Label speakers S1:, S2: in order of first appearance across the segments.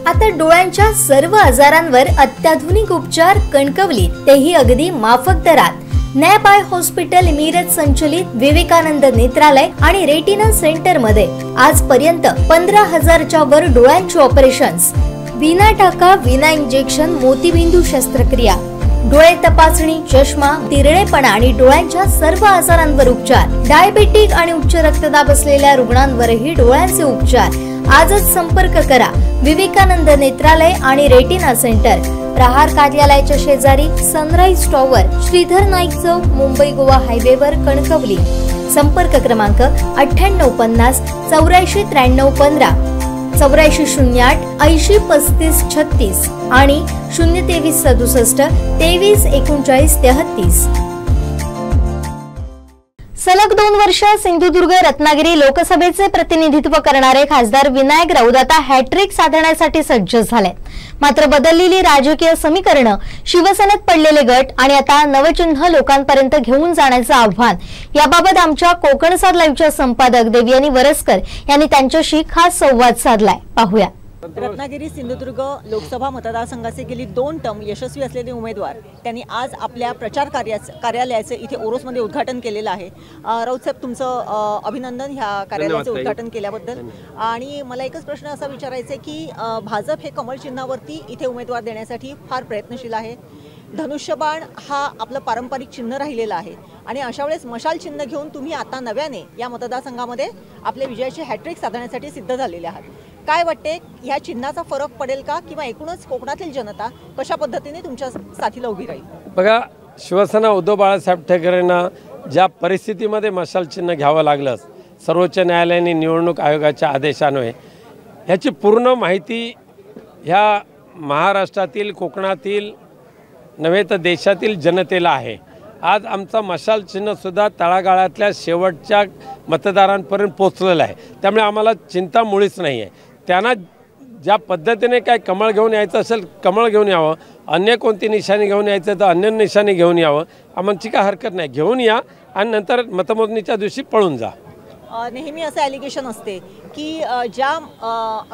S1: आता डोळ्यांच्या सर्व आजारांवर अत्याधुनिक उपचार कणकवलीत, तेही अगदी माफक दरात। नॅप आय हॉस्पिटल मिरज संचलित विवेकानंद नेत्रालय आणि रेटिना सेंटर मध्ये आजपर्यंत 15,000च्या वर डोळ्यांची ऑपरेशन्स, विना टाका विना इंजेक्शन मोतीबिंदू शस्त्रक्रिया, डोळे तपासणी, चष्मा, तिरळेपणा आणि डोळ्यांच्या सर्व आजारांवर उपचार, डायबिटिक आणि उच्च रक्तदाब असलेल्या रुग्णांवरही डोळ्यांचे उपचार। आजच संपर्क करा विवेकानंद नेत्रालय आणि रेटिना सेंटर, प्रहार कार्यालयाच्या शेजारी, सनराइज टॉवर, श्रीधर नाईक चौक, मुंबई गोवा हायवेवर, कणकवली। संपर्क क्रमांक 9850 84 93 15, 8408 80 35 36 आणि 023 67 23 39 33। सलग 2 वर्ष सिंधुदुर्ग रत्नागिरी लोकसभेचे प्रतिनिधित्व करणारे खासदार विनायक राऊत आता हॅट्रिक साधण्यासाठी सज्ज झाले। मात्र बदललेली राजकीय समीकरणं, शिवसेनेत पडलेले गट आणि आता नवचिन्ह लोकांपर्यंत घेऊन जाण्याचं आव्हान, याबाबत आमच्या कोकणसाद लाईव्हच्या संपादक देवयानी वरसकर यांनी त्यांच्याशी खास संवाद साधलाय। पाहूया।
S2: रत्नागिरी सिंधुदुर्ग लोकसभा मतदारसंघाचे गेली 2 टर्म यशस्वी असलेले उमेदवार त्यांनी आज आपल्या प्रचार कार्यालयाचे इथे ओरोसमध्ये उद्घाटन केलेलं आहे। राऊत साहेब, तुमचं अभिनंदन ह्या कार्यालयाचं उद्घाटन केल्याबद्दल। आणि मला एकच प्रश्न असा विचारायचा आहे की भाजप हे कमळ चिन्हावरती इथे उमेदवार देण्यासाठी फार प्रयत्नशील आहे। धनुष्यबाण हा आपलं पारंपरिक चिन्ह राहिलेलं आहे आणि अशा वेळेस मशाल चिन्ह घेऊन तुम्ही आता नव्याने या मतदारसंघामध्ये आपल्या विजयाची हॅट्रिक साधण्यासाठी सिद्ध झालेले आहात। काय वाटते, या चिन्हाचा फरक पडेल का किंवा एकूणच कोकणातील जनता कशा पद्धतीने तुमच्या साथीला उभी राहील?
S3: बघा, शिवसेना उद्धव बाळासाहेब ठाकरेंना ज्या परिस्थितीमध्ये मशाल चिन्ह घ्यावं लागलं, सर्वोच्च न्यायालयाने निवडणूक आयोगाच्या आदेशान्वये, ह्याची पूर्ण माहिती ह्या महाराष्ट्रातील, कोकणातील नव्हे तर देशातील जनतेला आहे। आज आमचा मशाल चिन्ह सुद्धा तळागाळातल्या शेवटच्या मतदारांपर्यंत पोहोचलेलं आहे, त्यामुळे आम्हाला चिंता मुळीच नाही आहे। त्यांना ज्या पद्धतीने काय कमळ घेऊन यायचं असेल कमळ घेऊन यावं, अन्य कोणती निशाणी घेऊन यायचं तर अन्य निशाणी घेऊन यावं, आमची काय हरकत नाही, घेऊन या आणि नंतर मतमोजणीच्या दिवशी पळून जा।
S2: नेहमी असं ॲलिगेशन असते की ज्या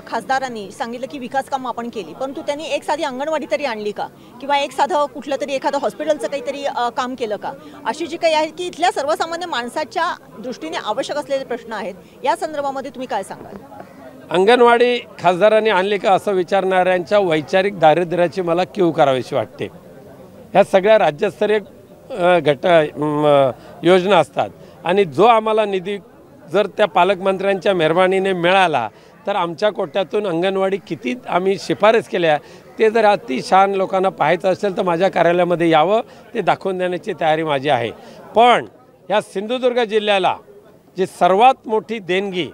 S2: खासदारांनी सांगितलं की विकास कामं आपण केली, परंतु त्यांनी एक साधी अंगणवाडी तरी आणली का किंवा एक साधं कुठलं तरी एखादं हॉस्पिटलचं काहीतरी काम केलं का? अशी जी काही आहे की इथल्या सर्वसामान्य माणसाच्या दृष्टीने आवश्यक असलेले प्रश्न आहेत, या संदर्भामध्ये तुम्ही काय सांगाल?
S3: अंगणवाडी खासदारांनी आणली का असं विचारणाऱ्यांच्या वैचारिक दारिद्र्याची मला कीव करावीशी वाटते। ह्या सगळ्या राज्यस्तरीय योजना असतात आणि जो आम्हाला निधी जर त्या पालकमंत्र्यांच्या मेहरबानीने मिळाला तर आमच्या कोट्यातून अंगणवाडी किती आम्ही शिफारस केल्या, ते जर अतिशहान लोकांना पाहायचं असेल तर माझ्या कार्यालयामध्ये यावं, ते दाखवून देण्याची तयारी माझी आहे। पण या सिंधुदुर्ग जिल्ह्याला जी सर्वात मोठी देणगी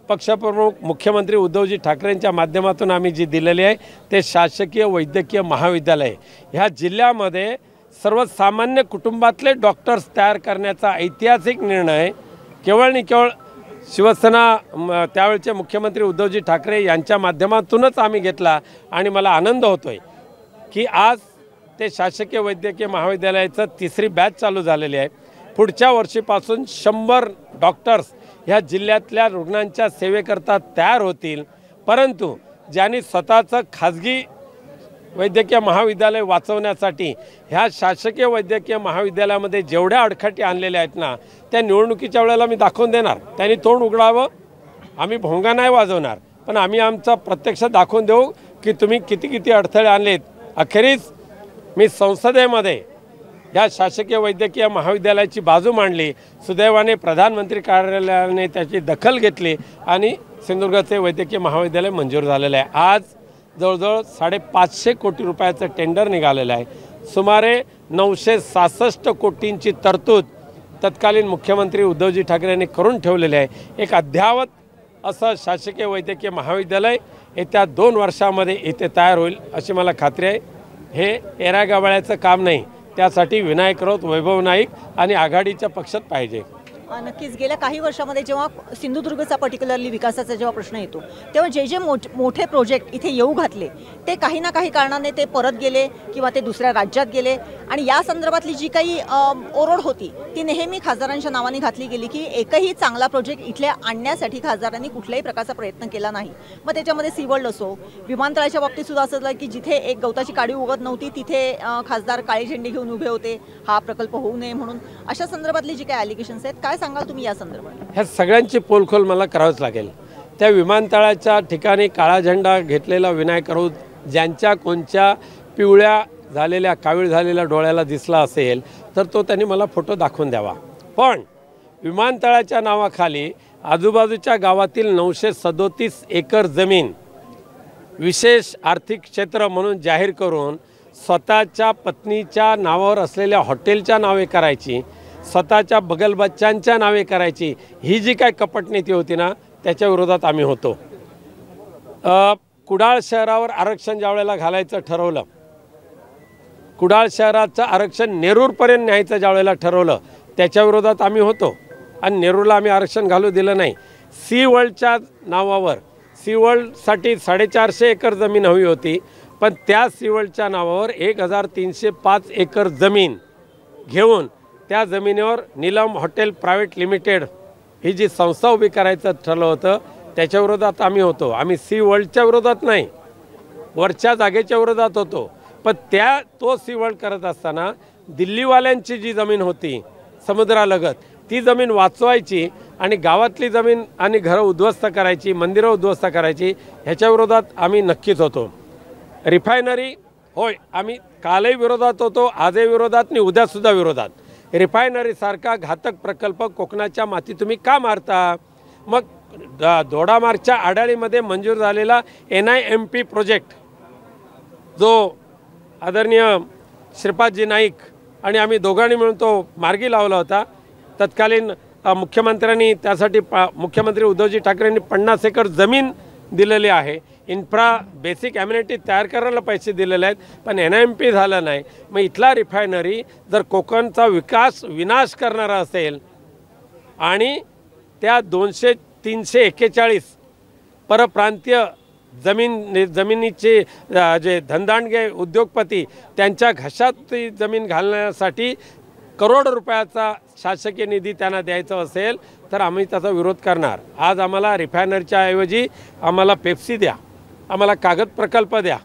S3: पक्षप्रमुख मुख्यमंत्री उद्धवजी ठाकरेंच्या माध्यमातून आम्ही जी दिलेली आहे ते शासकीय वैद्यकीय महाविद्यालय, ह्या जिल्ह्यामध्ये सर्वसामान्य कुटुंबातले डॉक्टर्स तयार करण्याचा ऐतिहासिक निर्णय केवळ आणि केवळ शिवसेना त्यावेळचे मुख्यमंत्री उद्धवजी ठाकरे यांच्या माध्यमातूनच आम्ही घेतला आणि मला आनंद होतोय की आज ते शासकीय वैद्यकीय महाविद्यालयाचं 3री बॅच चालू झालेली आहे। पुढच्या वर्षीपासून 100 डॉक्टर्स ह्या जिल्ह्यातल्या रुग्णांच्या सेवेकरता तयार होतील। परंतु ज्यांनी स्वतःचं खाजगी वैद्यकीय महाविद्यालय वाचवण्यासाठी ह्या शासकीय वैद्यकीय महाविद्यालयामध्ये जेवढ्या अडखटी आणलेल्या आहेत ना, त्या निवडणुकीच्या वेळेला मी दाखवून देणार। त्यांनी तोंड उघडावं, आम्ही भोंगा नाही वाजवणार, पण आम्ही आमचा प्रत्यक्ष दाखवून देऊ की तुम्ही किती किती अडथळे आणलेत। अखेरीस मी संसदेमध्ये या शासकीय वैद्यकीय महाविद्यालयाची बाजू मांडली, सुदैवाने प्रधानमंत्री कार्यालयाने त्याची दखल घेतली आणि सिंधुदुर्गचे वैद्यकीय महाविद्यालय मंजूर झालेलं आहे। आज जवळजवळ 550 कोटी रुपयाचं टेंडर निघालेलं आहे। सुमारे 966 कोटींची तरतूद तत्कालीन मुख्यमंत्री उद्धवजी ठाकरे यांनी करून ठेवलेले आहे। एक अद्यावत असं शासकीय वैद्यकीय महाविद्यालय येत्या 2 वर्षामध्ये इथे तयार होईल अशी मला खात्री आहे। हे एरागावळ्याचं काम नाही, त्यासाठी विनायक राऊत, वैभव नाईक आणि आघाडीच्या पक्षात पाहिजे।
S2: नक्कीच गेल्या काही वर्षामध्ये जेव्हा सिंधुदुर्गचा पर्टिक्युलरली विकासाचा जेव्हा प्रश्न येतो तेव्हा जे मोठे प्रोजेक्ट इथे येऊ घातले ते काही ना काही कारणाने ते परत गेले किंवा ते दुसऱ्या राज्यात गेले आणि या संदर्भातली जी काही ओरड होती ती नेहमी खासदारांच्या नावाने घातली गेली की एकही चांगला प्रोजेक्ट इथले आणण्यासाठी खासदारांनी कुठल्याही प्रकारचा प्रयत्न केला नाही। मग त्याच्यामध्ये सीवर्ल्ड असो, विमानतळाच्या बाबतीत सुद्धा असं झालं की जिथे एक गवताची काडी उगत नव्हती तिथे खासदार काळी झेंडी घेऊन उभे होते हा प्रकल्प होऊ नये म्हणून। अशा संदर्भातली जी काही ॲलिगेशन्स आहेत काय सांगाल तुम्ही या संदर्भात?
S3: ह्या सगळ्यांची पोलखोल मला करावंच लागेल। त्या विमानतळाच्या ठिकाणी काळा झेंडा घेतलेला विनायक राऊत ज्यांच्या कोणच्या पिवळ्या झालेल्या कावीळ झालेल्या डोळ्याला दिसला असेल तर तो त्यांनी मला फोटो दाखवून द्यावा। पण विमानतळाच्या नावाखाली आजूबाजूच्या गावातील 937 एकर जमीन विशेष आर्थिक क्षेत्र म्हणून जाहीर करून स्वतःच्या पत्नीच्या नावावर असलेल्या हॉटेलच्या नावे करायची, स्वतःच्या बगलबच्चांच्या नावे करायची, ही जी काय कपटनीती होती ना त्याच्या विरोधात आम्ही होतो। कुडाळ शहरावर आरक्षण ज्या वेळेला घालायचं ठरवलं, कुडाळ शहराचं आरक्षण नेरूरपर्यंत न्यायचं ज्या वेळेला ठरवलं त्याच्या विरोधात आम्ही होतो आणि नेरूरला आम्ही आरक्षण घालू दिलं नाही। सी वर्ल्डच्या नावावर सी वर्ल्डसाठी 450 एकर जमीन हवी होती, पण त्या सी वर्ल्डच्या नावावर 1305 एकर जमीन घेऊन त्या जमिनीवर नीलम हॉटेल प्रायव्हेट लिमिटेड ही जी संस्था उभी करायचं ठरलं होतं त्याच्या विरोधात आम्ही होतो। आम्ही सी वर्ल्डच्या विरोधात नाही, वरच्या जागेच्या विरोधात होतो। पण तो सी वर्ल्ड करत असताना दिल्लीवाल्यांची जी जमीन होती समुद्रालगत ती जमीन वाचवायची आणि गावातली जमीन आणि घरं उद्ध्वस्त करायची, मंदिरं उद्ध्वस्त करायची, ह्याच्या विरोधात आम्ही नक्कीच होतो। रिफायनरी होय, आम्ही कालही विरोधात होतो, आजही विरोधात आणि उद्यासुद्धा विरोधात। रिफायनरीसारखा घातक प्रकल्प कोकणाच्या माती तुम्ही का मारता? मग दोडामार्गच्या आडाळीमध्ये मंजूर झालेला NIMP प्रोजेक्ट जो आदरणीय श्रीपादजी नाईक आणि आम्ही दोघांनी मिळून तो मार्गी लावला होता, तत्कालीन मुख्यमंत्र्यांनी त्यासाठी मुख्यमंत्री उद्धवजी ठाकरेंनी 50 एकर जमीन दिलेली आहे, इन्फ्रा बेसिक ॲम्युनिटी तयार करायला पैसे दिलेले आहेत, पण NIMP झालं नाही। मग इथला रिफायनरी जर कोकणचा विनाश करणारा असेल आणि त्या 200-341 परप्रांतीय जमिनीचे जे धनदांडगे उद्योगपती त्यांच्या घशात ती जमीन घालण्यासाठी करोड रुपयाचा शासकीय निधी त्यांना द्यायचा असेल तर आम्ही त्याचा विरोध करणार। आज आम्हाला रिफायनरीच्या ऐवजी आम्हाला पेप्सी द्या, आम्हाला कागद प्रकल्प द्या,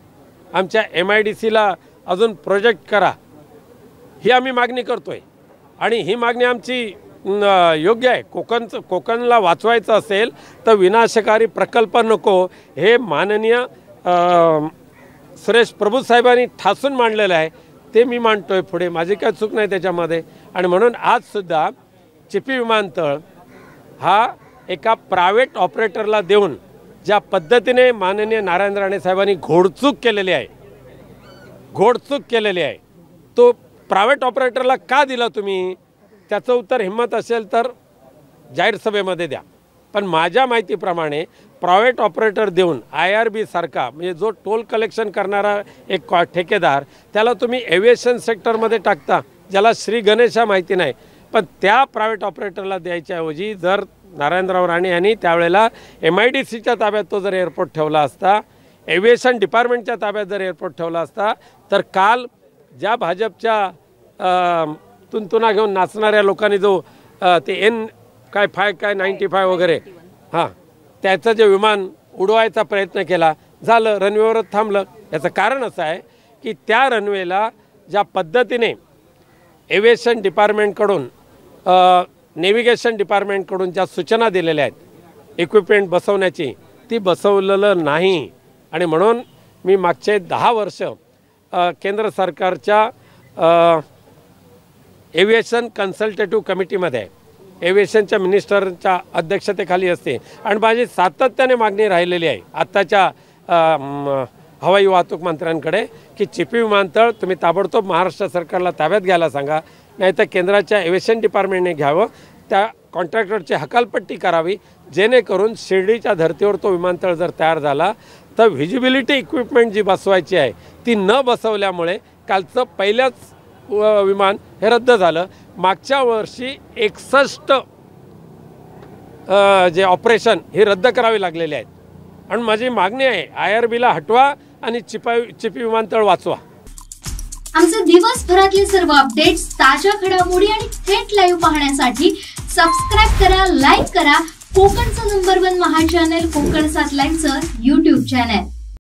S3: आमच्या MIDCला अजून प्रोजेक्ट करा, ही आम्ही मागणी करतोय आणि ही मागणी आमची योग्य आहे। कोकणला वाचवायचं असेल तर विनाशकारी प्रकल्प नको, हे माननीय सुरेश प्रभू साहेबांनी ठासून मांडलेलं आहे, ते मी मांडतोय पुढे, माझी काय चूक नाही त्याच्यामध्ये। आणि म्हणून आजसुद्धा चिपी विमानतळ हा एका प्रायव्हेट ऑपरेटरला देऊन ज्या पद्धतीने माननीय नारायण राणे साहेबांनी घोडचूक केलेली आहे, तो प्रायव्हेट ऑपरेटरला का दिला तुम्ही? त्याचं उत्तर हिम्मत असेल तर जाहीर सभेमध्ये द्या। पण माझ्या माहितीप्रमाणे प्रायव्हेट ऑपरेटर देऊन IRB सारखा म्हणजे जो टोल कलेक्शन करणारा एक ठेकेदार त्याला तुम्ही एव्हिएशन सेक्टरमध्ये टाकता, ज्याला श्री गणेशा माहिती नाही, पण त्या प्रायव्हेट ऑपरेटरला द्यायच्याऐवजी जर नारायणराव राणे यांनी त्यावेळेला MIDCच्या ताब्यात तो जर एअरपोर्ट ठेवला असता, एव्हिएशन डिपार्टमेंटच्या ताब्यात जर एअरपोर्ट ठेवला असता, तर काल ज्या भाजपच्या तुंतुना घेऊन नाचणाऱ्या लोकांनी जो ते काय 95 वगैरे त्याचं जे विमान उडवायचा प्रयत्न केला, झालं रनवेवरच थांबलं। याचं कारण असं आहे की त्या रनवेला ज्या पद्धतीने एव्हिएशन डिपार्टमेंटकडून नेव्हिगेशन डिपार्टमेंटकडून ज्या सूचना दिलेल्या आहेत इक्विपमेंट बसवण्याची, ती बसवलेलं नाही। आणि म्हणून मी मागचे 10 वर्ष केंद्र सरकारच्या एव्हिएशन कन्सल्टेटिव्ह कमिटीमध्ये एव्हिएशनच्या मिनिस्टरच्या अध्यक्षतेखाली असते आणि माझी सातत्याने मागणी राहिलेली आहे आत्ताच्या हवाई वाहतूक मंत्र्यांकडे की चिपी विमानतळ तुम्ही ताबडतोब महाराष्ट्र सरकारला ताब्यात घ्यायला सांगा, नाहीतर केंद्राच्या एव्हिएशन डिपार्टमेंटने घ्यावं, त्या कॉन्ट्रॅक्टरची हकालपट्टी करावी, जेणेकरून शिर्डीच्या धर्तीवर तो विमानतळ जर तयार झाला तर व्हिजिबिलिटी इक्विपमेंट जी बसवायची आहे ती न बसवल्यामुळे कालचं पहिल्याच विमान हे रद्द झालं। मागच्या वर्षी 61 जे ऑपरेशन हे रद्द करावे लागलेले आहेत आणि माझी मागणी आहे IRBला हटवा आणि चिपी विमानतळ वाचवा.
S1: आमचे दिवसभरातले सर्व अपडेट्स, ताज्या घडामोडी आणि थेट लाईव्ह पाहण्यासाठी सबस्क्राईब करा, लाईक करा कोकणचं नंबर 1 महा चॅनल कोकण 7 लाईव्हचं YouTube चॅनल.